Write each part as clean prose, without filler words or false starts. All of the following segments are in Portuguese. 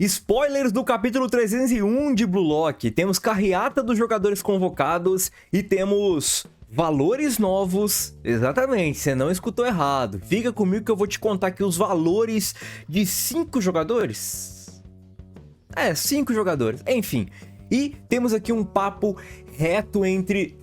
Spoilers do capítulo 301 de Blue Lock. Temos carreata dos jogadores convocados e temos valores novos. Exatamente, você não escutou errado. Fica comigo que eu vou te contar aqui os valores de 5 jogadores. 5 jogadores, enfim. E temos aqui um papo reto entre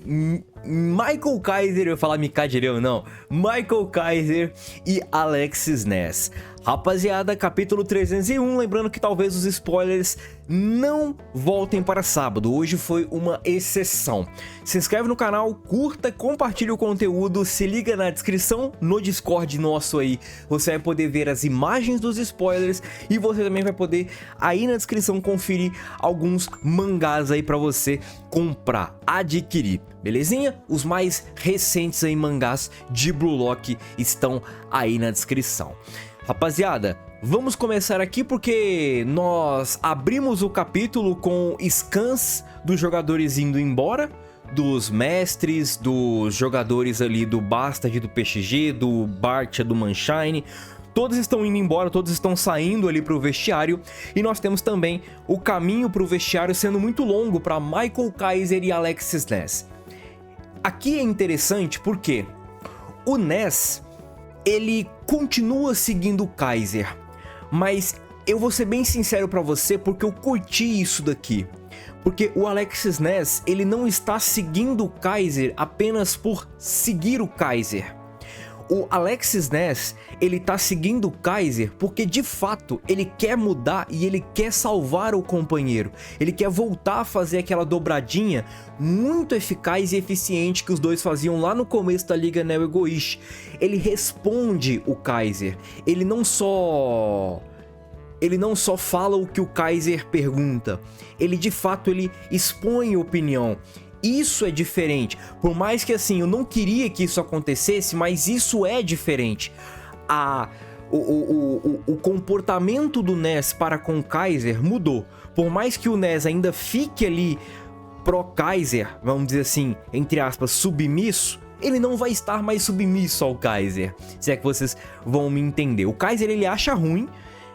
Michael Kaiser, eu ia falar Mikadireu, não, Michael Kaiser e Alexis Ness. Rapaziada, capítulo 301, lembrando que talvez os spoilers não voltem para sábado, hoje foi uma exceção. Se inscreve no canal, curta, compartilha o conteúdo, se liga na descrição, no Discord nosso aí, você vai poder ver as imagens dos spoilers e você também vai poder aí na descrição conferir alguns mangás aí para você comprar, adquirir. Belezinha? Os mais recentes aí mangás de Blue Lock estão aí na descrição. Rapaziada, vamos começar aqui porque nós abrimos o capítulo com scans dos jogadores indo embora, dos mestres, dos jogadores ali do Bastard, do PXG, do Bart, do Manshine. Todos estão indo embora, todos estão saindo ali para o vestiário. E nós temos também o caminho para o vestiário sendo muito longo para Michael Kaiser e Alexis Ness. Aqui é interessante porque o Ness, ele continua seguindo o Kaiser, mas eu vou ser bem sincero pra você porque eu curti isso daqui. Porque o Alexis Ness, ele não está seguindo o Kaiser apenas por seguir o Kaiser. O Alexis Ness, ele tá seguindo o Kaiser porque de fato ele quer mudar e ele quer salvar o companheiro. Ele quer voltar a fazer aquela dobradinha muito eficaz e eficiente que os dois faziam lá no começo da Liga Neo Egoish. Ele responde o Kaiser, ele não só fala o que o Kaiser pergunta, ele de fato ele expõe opinião. Isso é diferente, por mais que assim, eu não queria que isso acontecesse, mas isso é diferente. O comportamento do Ness para com o Kaiser mudou. Por mais que o Ness ainda fique ali pró-Kaiser, vamos dizer assim, entre aspas, submisso, ele não vai estar mais submisso ao Kaiser, se é que vocês vão me entender. O Kaiser, ele acha ruim,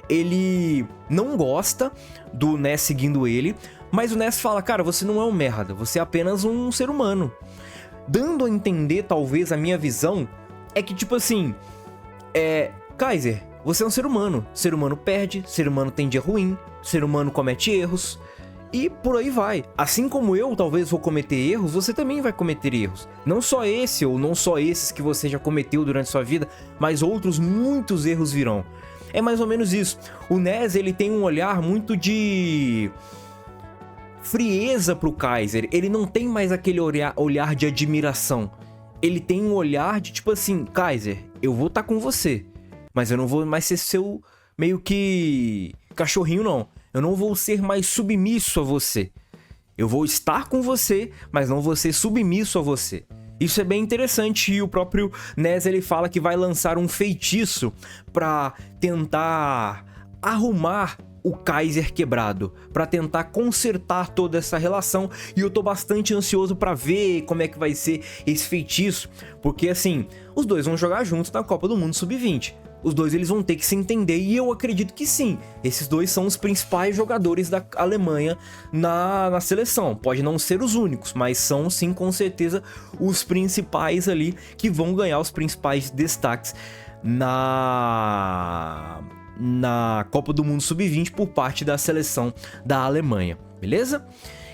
ele não gosta do Ness seguindo ele, mas o Ness fala, cara, você não é um merda, você é apenas um ser humano. Dando a entender, talvez, a minha visão, é que tipo assim, Kaiser, você é um ser humano perde, ser humano tem dia ruim, ser humano comete erros, e por aí vai. Assim como eu talvez vou cometer erros, você também vai cometer erros. Não só esse, ou não só esses que você já cometeu durante sua vida, mas outros muitos erros virão. É mais ou menos isso. O Ness, ele tem um olhar muito de frieza pro Kaiser, ele não tem mais aquele olhar de admiração. Ele tem um olhar de tipo assim, Kaiser, eu vou estar com você, mas eu não vou mais ser seu meio que cachorrinho não. Eu não vou ser mais submisso a você. Eu vou estar com você, mas não vou ser submisso a você. Isso é bem interessante e o próprio Ness, ele fala que vai lançar um feitiço pra tentar arrumar o Kaiser quebrado, pra tentar consertar toda essa relação, e eu tô bastante ansioso pra ver como é que vai ser esse feitiço, porque assim, os dois vão jogar juntos na Copa do Mundo Sub-20. Os dois eles vão ter que se entender e eu acredito que sim, esses dois são os principais jogadores da Alemanha na seleção. Pode não ser os únicos, mas são sim com certeza os principais ali que vão ganhar os principais destaques na Copa do Mundo Sub-20 por parte da seleção da Alemanha, beleza?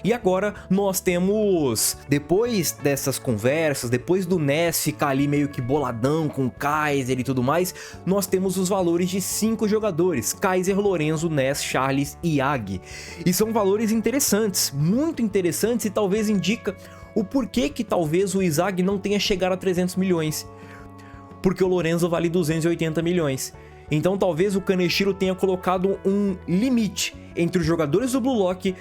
E agora nós temos, depois dessas conversas, depois do Ness ficar ali meio que boladão com o Kaiser e tudo mais, nós temos os valores de 5 jogadores, Kaiser, Lorenzo, Ness, Charles e Yagi. E são valores interessantes, muito interessantes, e talvez indica o porquê que talvez o Izag não tenha chegado a 300 milhões. Porque o Lorenzo vale 280 milhões. Então talvez o Kaneshiro tenha colocado um limite entre os jogadores do Blue Lock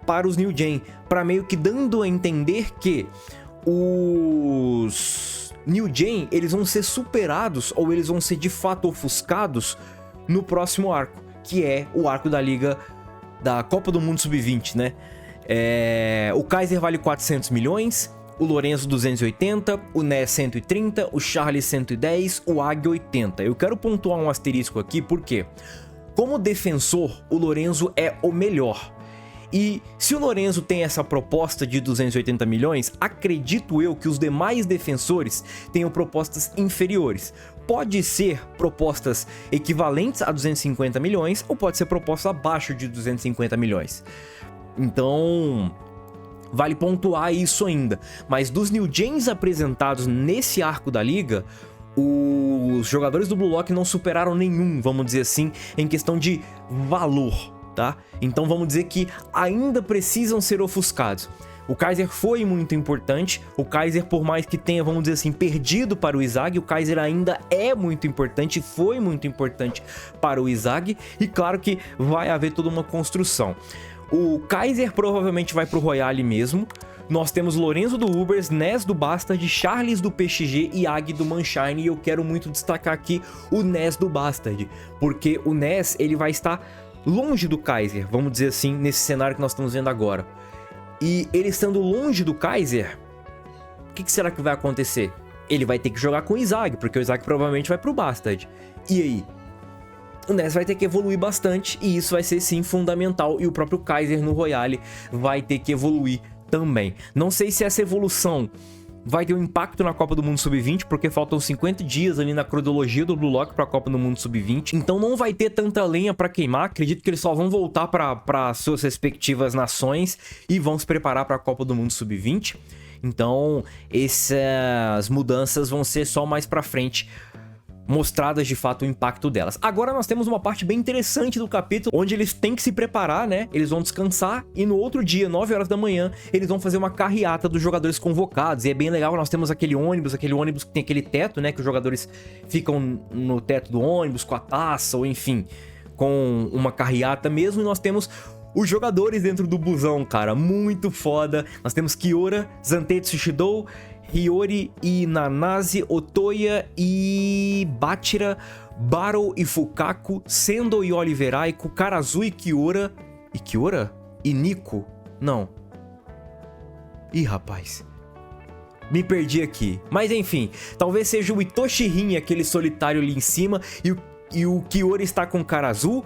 para os New Gen, para meio que dando a entender que os New Gen, eles vão ser superados ou eles vão ser de fato ofuscados no próximo arco, que é o arco da Liga da Copa do Mundo Sub-20, né? O Kaiser vale 400 milhões, o Lorenzo 280, o Ness 130, o Charles 110, o Ag 80. Eu quero pontuar um asterisco aqui, porque como defensor, o Lorenzo é o melhor. E se o Lorenzo tem essa proposta de 280 milhões, acredito eu que os demais defensores tenham propostas inferiores. Pode ser propostas equivalentes a 250 milhões ou pode ser proposta abaixo de 250 milhões. Então, vale pontuar isso ainda. Mas dos New Gens apresentados nesse arco da liga, os jogadores do Blue Lock não superaram nenhum, vamos dizer assim, em questão de valor. Tá? Então vamos dizer que ainda precisam ser ofuscados. O Kaiser foi muito importante, o Kaiser, por mais que tenha, vamos dizer assim, perdido para o Izag, o Kaiser ainda é muito importante, foi muito importante para o Izag, e claro que vai haver toda uma construção. O Kaiser provavelmente vai para o Royale mesmo. Nós temos Lorenzo do Ubers, Ness do Bastard, Charles do PXG e Ag do Manshine, e eu quero muito destacar aqui o Ness do Bastard, porque o Ness, ele vai estar longe do Kaiser, vamos dizer assim, nesse cenário que nós estamos vendo agora. E ele estando longe do Kaiser, o que será que vai acontecer? Ele vai ter que jogar com o Izag, porque o Izag provavelmente vai pro Bastard. E aí? O Ness vai ter que evoluir bastante, e isso vai ser sim fundamental, e o próprio Kaiser no Royale vai ter que evoluir também. Não sei se essa evolução vai ter um impacto na Copa do Mundo Sub-20, porque faltam 50 dias ali na cronologia do Blue Lock para a Copa do Mundo Sub-20. Então não vai ter tanta lenha para queimar. Acredito que eles só vão voltar para suas respectivas nações e vão se preparar para a Copa do Mundo Sub-20. Então essas mudanças vão ser só mais para frente, mostradas de fato o impacto delas. Agora nós temos uma parte bem interessante do capítulo, onde eles têm que se preparar, né? Eles vão descansar e no outro dia, 9 horas da manhã, eles vão fazer uma carreata dos jogadores convocados. E é bem legal, nós temos aquele ônibus que tem aquele teto, né? Que os jogadores ficam no teto do ônibus com a taça, ou enfim, com uma carreata mesmo. E nós temos os jogadores dentro do busão, cara, muito foda. Nós temos Kiora, Zantetsu Shidou, Hiyori e Nanase, Otoya e Bachira, Barou e Fukaku, Sendo e Oliver Aiko, Karazu e Kiora. E Kiora? E Nico? Não. Ih, rapaz. Me perdi aqui. Mas enfim, talvez seja o Itoshi Rin, aquele solitário ali em cima, e o Kiora está com Karazu.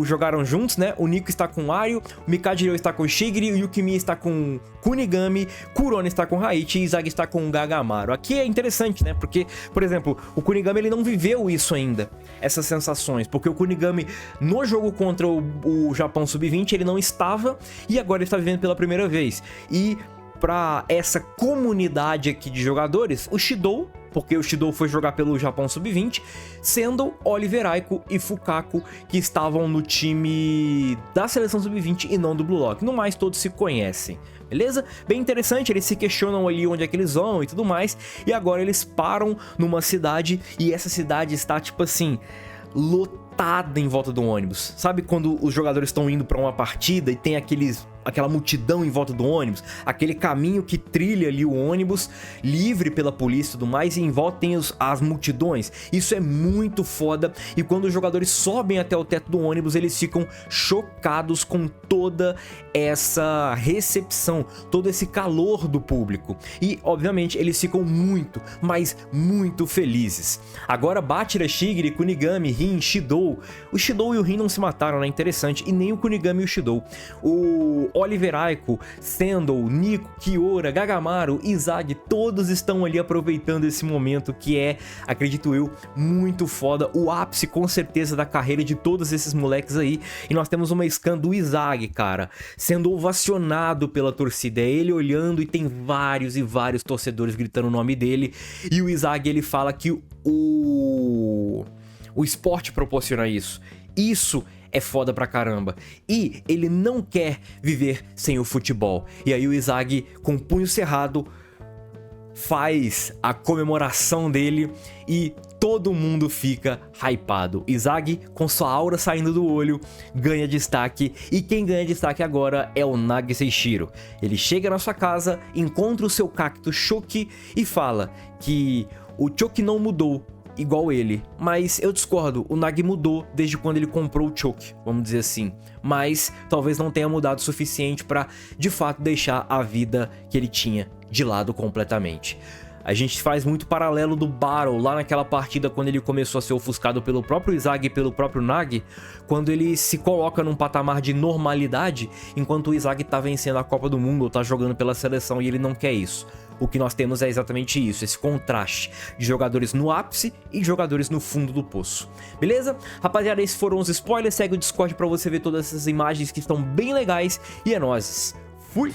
Jogaram juntos, né? O Nico está com o Ario, o Mikajiryo está com o Shigiri, o Yukimi está com Kunigami, Kurona está com Haichi e Izagi está com o Gagamaru. Aqui é interessante, né? Porque, por exemplo, o Kunigami ele não viveu isso ainda, essas sensações, porque o Kunigami no jogo contra o Japão Sub-20 ele não estava, e agora ele está vivendo pela primeira vez. E para essa comunidade aqui de jogadores, o Shidou, porque o Shidou foi jogar pelo Japão Sub-20, sendo Oliver Aiko e Fukaku, que estavam no time da seleção Sub-20 e não do Blue Lock. No mais, todos se conhecem, beleza? Bem interessante, eles se questionam ali onde é que eles vão e tudo mais, e agora eles param numa cidade, e essa cidade está, tipo assim, lotada em volta do ônibus. Sabe quando os jogadores estão indo para uma partida e tem aquela multidão em volta do ônibus, aquele caminho que trilha ali o ônibus, livre pela polícia e tudo mais, e em volta tem as multidões. Isso é muito foda, e quando os jogadores sobem até o teto do ônibus, eles ficam chocados com toda essa recepção, todo esse calor do público, e obviamente eles ficam muito, mas muito felizes. Agora Bachira, Shigiri, Kunigami, Rin, Shidou. O Shidou e o Rin não se mataram, né? Interessante, e nem o Kunigami e o Shidou. O Oliver Aiko, Sendo, Nico, Kiora, Gagamaru, Izagi, todos estão ali aproveitando esse momento que é, acredito eu, muito foda, o ápice com certeza da carreira de todos esses moleques aí. E nós temos uma scan do Izagi, cara, sendo ovacionado pela torcida, é ele olhando e tem vários e vários torcedores gritando o nome dele, e o Izagi ele fala que o esporte proporciona isso. Isso é foda pra caramba. E ele não quer viver sem o futebol. E aí o Izagi, com o punho cerrado, faz a comemoração dele e todo mundo fica hypado. Izagi, com sua aura saindo do olho, ganha destaque. E quem ganha destaque agora é o Nagi Seishiro. Ele chega na sua casa, encontra o seu cacto Choki e fala que o Choki não mudou igual ele, mas eu discordo, o Nagi mudou desde quando ele comprou o Choki, vamos dizer assim, mas talvez não tenha mudado o suficiente para de fato deixar a vida que ele tinha de lado completamente. A gente faz muito paralelo do Battle lá naquela partida quando ele começou a ser ofuscado pelo próprio Izag e pelo próprio Nagi, quando ele se coloca num patamar de normalidade, enquanto o Izag tá vencendo a Copa do Mundo ou tá jogando pela seleção e ele não quer isso. O que nós temos é exatamente isso, esse contraste de jogadores no ápice e jogadores no fundo do poço. Beleza? Rapaziada, esses foram os spoilers. Segue o Discord pra você ver todas essas imagens que estão bem legais. E é nóis. Fui!